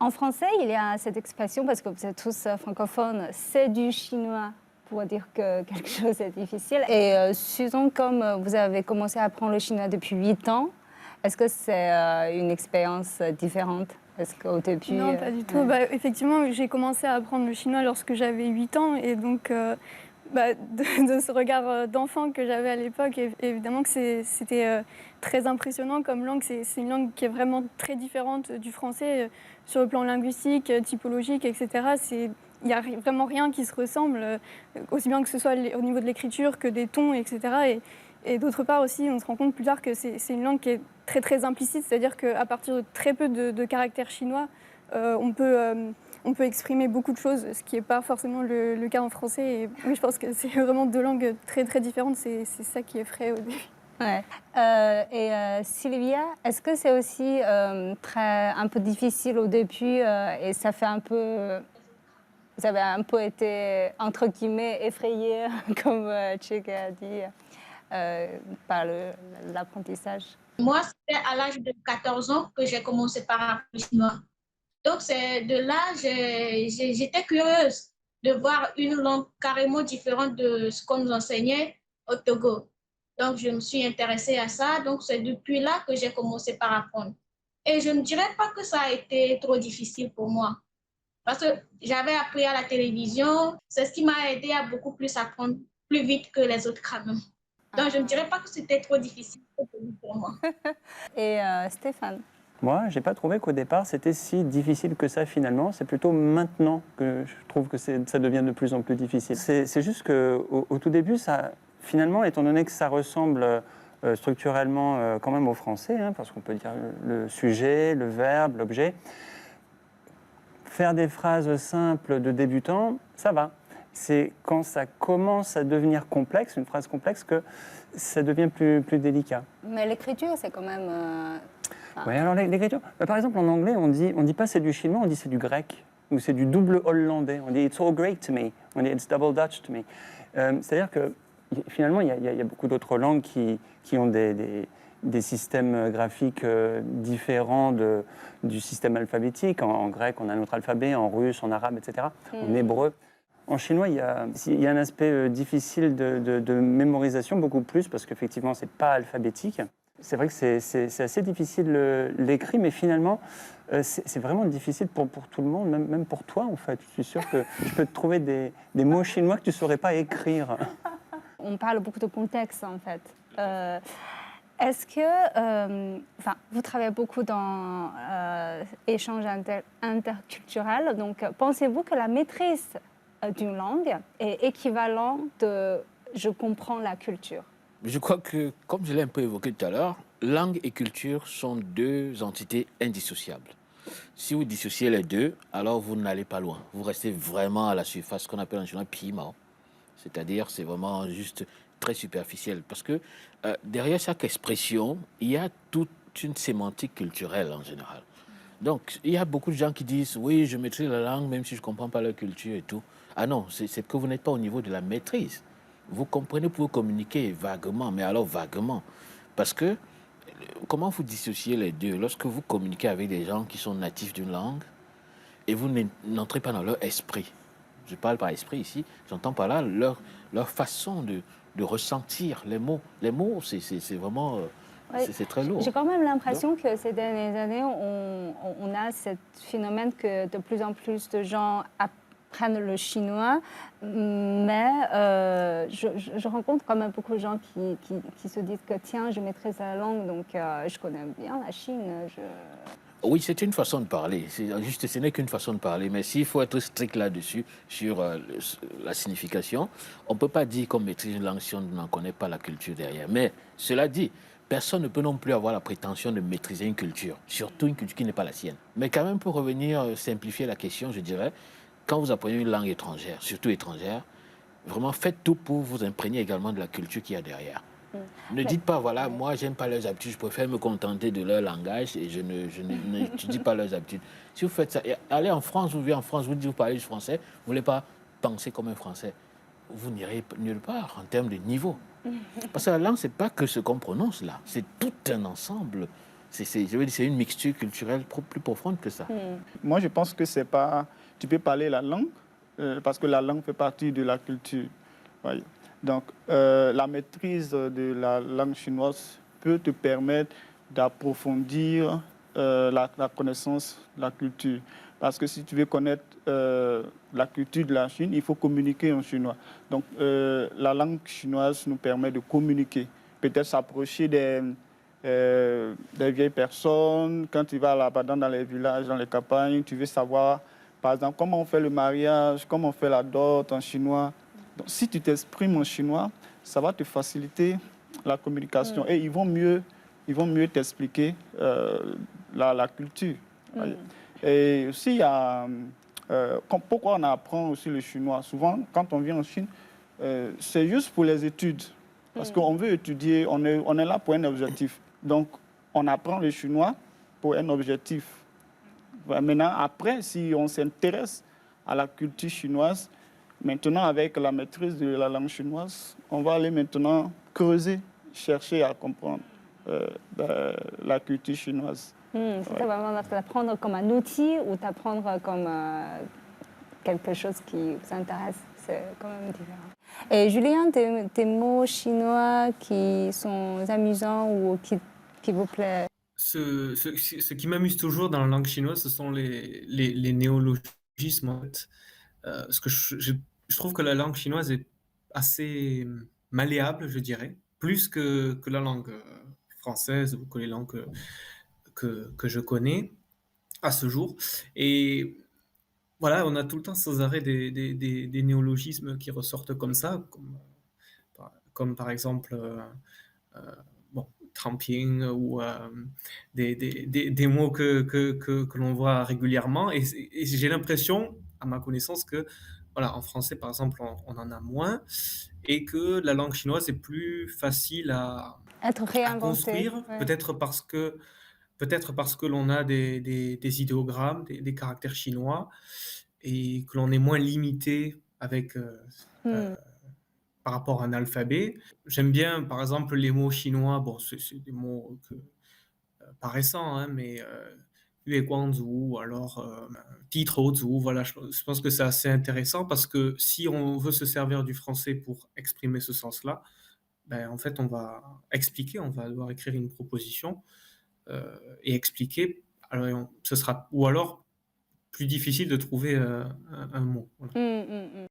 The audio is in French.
En français, il y a cette expression, parce que vous êtes tous francophones, c'est du chinois pour dire que quelque chose est difficile. Et Susan, comme vous avez commencé à apprendre le chinois depuis 8 ans, est-ce que c'est une expérience différente? Est-ce qu'au début... Non, pas du tout. Bah, effectivement, j'ai commencé à apprendre le chinois lorsque j'avais 8 ans. Et donc, de ce regard d'enfant que j'avais à l'époque, évidemment que c'était très impressionnant comme langue. C'est une langue qui est vraiment très différente du français sur le plan linguistique, typologique, etc. Il n'y a vraiment rien qui se ressemble, aussi bien que ce soit au niveau de l'écriture que des tons, etc. Et d'autre part aussi, on se rend compte plus tard que c'est une langue qui est très très implicite, c'est-à-dire qu'à partir de très peu de caractères chinois, on peut exprimer beaucoup de choses, ce qui n'est pas forcément le cas en français. Et oui, je pense que c'est vraiment deux langues très très différentes, c'est ça qui effraie au début. Ouais. Sylvia, est-ce que c'est aussi un peu difficile au début et ça fait un peu... Vous avez un peu été, entre guillemets, effrayée, comme Chick a dit, par l'apprentissage? Moi, c'était à l'âge de 14 ans que j'ai commencé par apprendre le chinois. Donc, c'est de là, j'étais curieuse de voir une langue carrément différente de ce qu'on nous enseignait au Togo. Donc, je me suis intéressée à ça. Donc, c'est depuis là que j'ai commencé par apprendre. Et je ne dirais pas que ça a été trop difficile pour moi. Parce que j'avais appris à la télévision. C'est ce qui m'a aidé à beaucoup plus apprendre plus vite que les autres quand même. Donc, je ne dirais pas que c'était trop difficile pour moi. Et Stéphane? Moi, je n'ai pas trouvé qu'au départ, c'était si difficile que ça finalement. C'est plutôt maintenant que je trouve que ça devient de plus en plus difficile. C'est juste qu'au tout début, ça, finalement, étant donné que ça ressemble structurellement quand même au français, hein, parce qu'on peut dire le sujet, le verbe, l'objet, faire des phrases simples de débutant, ça va. C'est quand ça commence à devenir complexe, une phrase complexe, que ça devient plus délicat. Mais l'écriture, c'est quand même... Oui, alors l'écriture, par exemple en anglais, on dit pas c'est du chinois, on dit c'est du grec, ou c'est du double hollandais. On dit it's all great to me, on dit it's double Dutch to me. C'est-à-dire que finalement, il y a beaucoup d'autres langues qui ont des systèmes graphiques différents du système alphabétique. En grec, on a notre alphabet, en russe, en arabe, etc. En hébreu. En chinois, il y a un aspect difficile de mémorisation, beaucoup plus, parce qu'effectivement, ce n'est pas alphabétique. C'est vrai que c'est assez difficile l'écrit, mais finalement, c'est vraiment difficile pour tout le monde, même pour toi, en fait. Je suis sûr que je peux te trouver des mots chinois que tu ne saurais pas écrire. On parle beaucoup de contexte, en fait. Est-ce que... vous travaillez beaucoup dans l'échange interculturel, donc pensez-vous que la maîtrise d'une langue est équivalente de « je comprends la culture » ? Je crois que, comme je l'ai un peu évoqué tout à l'heure, langue et culture sont deux entités indissociables. Si vous dissociez les deux, alors vous n'allez pas loin. Vous restez vraiment à la surface, ce qu'on appelle en chinois pimao. C'est-à-dire, c'est vraiment juste très superficiel. Parce que derrière chaque expression, il y a toute une sémantique culturelle en général. Donc, il y a beaucoup de gens qui disent « oui, je maîtrise la langue, même si je ne comprends pas leur culture et tout ». Ah non, c'est que vous n'êtes pas au niveau de la maîtrise. Vous comprenez pour communiquer vaguement, mais alors vaguement. Parce que, comment vous dissociez les deux? Lorsque vous communiquez avec des gens qui sont natifs d'une langue et vous n'entrez pas dans leur esprit. Je parle par esprit ici, j'entends par là leur façon de ressentir les mots. Les mots, c'est vraiment... c'est très lourd. J'ai quand même l'impression que ces dernières années, on a ce phénomène que de plus en plus de gens apprennent le chinois, mais je rencontre quand même beaucoup de gens qui se disent que tiens, je maîtrise la langue, donc je connais bien la Chine. Oui, c'est une façon de parler. Juste, ce n'est qu'une façon de parler. Mais s'il faut être strict là-dessus, sur la signification, on ne peut pas dire qu'on maîtrise une langue si on n'en connaît pas la culture derrière. Mais cela dit, personne ne peut non plus avoir la prétention de maîtriser une culture, surtout une culture qui n'est pas la sienne. Mais quand même, pour revenir simplifier la question, je dirais, quand vous apprenez une langue étrangère, surtout étrangère, vraiment faites tout pour vous imprégner également de la culture qu'il y a derrière. Ne dites pas, voilà, moi, j'aime pas leurs habitudes, je préfère me contenter de leur langage et je n'étudie pas leurs habitudes. Si vous faites ça, allez en France, vous vivez en France, vous parlez du français, vous ne voulez pas penser comme un Français, vous n'irez nulle part en termes de niveau. Parce que la langue, ce n'est pas que ce qu'on prononce là, c'est tout un ensemble Je veux dire, c'est une mixture culturelle plus profonde que ça. Moi, je pense que c'est pas... Tu peux parler la langue, parce que la langue fait partie de la culture. Voyez. Donc, la maîtrise de la langue chinoise peut te permettre d'approfondir la connaissance de la culture. Parce que si tu veux connaître la culture de la Chine, il faut communiquer en chinois. Donc, la langue chinoise nous permet de communiquer, peut-être s'approcher des vieilles personnes. Quand tu vas là-bas dans les villages, dans les campagnes, tu veux savoir, par exemple, comment on fait le mariage, comment on fait la dot en chinois. Donc, si tu t'exprimes en chinois, ça va te faciliter la communication et ils vont mieux t'expliquer la culture. Et aussi, il y a, pourquoi on apprend aussi le chinois? Souvent, quand on vient en Chine, c'est juste pour les études. Parce qu'on veut étudier, on est là pour un objectif. Donc, on apprend le chinois pour un objectif. Maintenant, après, si on s'intéresse à la culture chinoise, maintenant, avec la maîtrise de la langue chinoise, on va aller maintenant creuser, chercher à comprendre la culture chinoise. C'est vraiment t'apprendre comme un outil ou t'apprendre comme quelque chose qui vous intéresse. C'est quand même différent. Et Julien, des mots chinois qui sont amusants ou qui vous plaisent? Ce qui m'amuse toujours dans la langue chinoise, ce sont les néologismes, en fait. Parce que je trouve que la langue chinoise est assez malléable, je dirais, plus que la langue française ou que les langues que je connais à ce jour. Et voilà, on a tout le temps sans arrêt des néologismes qui ressortent comme ça, comme par exemple bon, tramping ou des mots que l'on voit régulièrement. Et j'ai l'impression, à ma connaissance, que voilà, en français, par exemple, on en a moins et que la langue chinoise est plus facile à construire, ouais. peut-être parce que l'on a des idéogrammes, des caractères chinois et que l'on est moins limité avec par rapport à un alphabet. J'aime bien, par exemple, les mots chinois. Bon, c'est des mots pas récents, hein, mais Yue Guangzu ou alors Ti Trou. Voilà, je pense que c'est assez intéressant parce que si on veut se servir du français pour exprimer ce sens-là, ben, en fait, on va expliquer, on va devoir écrire une proposition et expliquer. Alors, ce sera, ou alors plus difficile de trouver un mot. Voilà.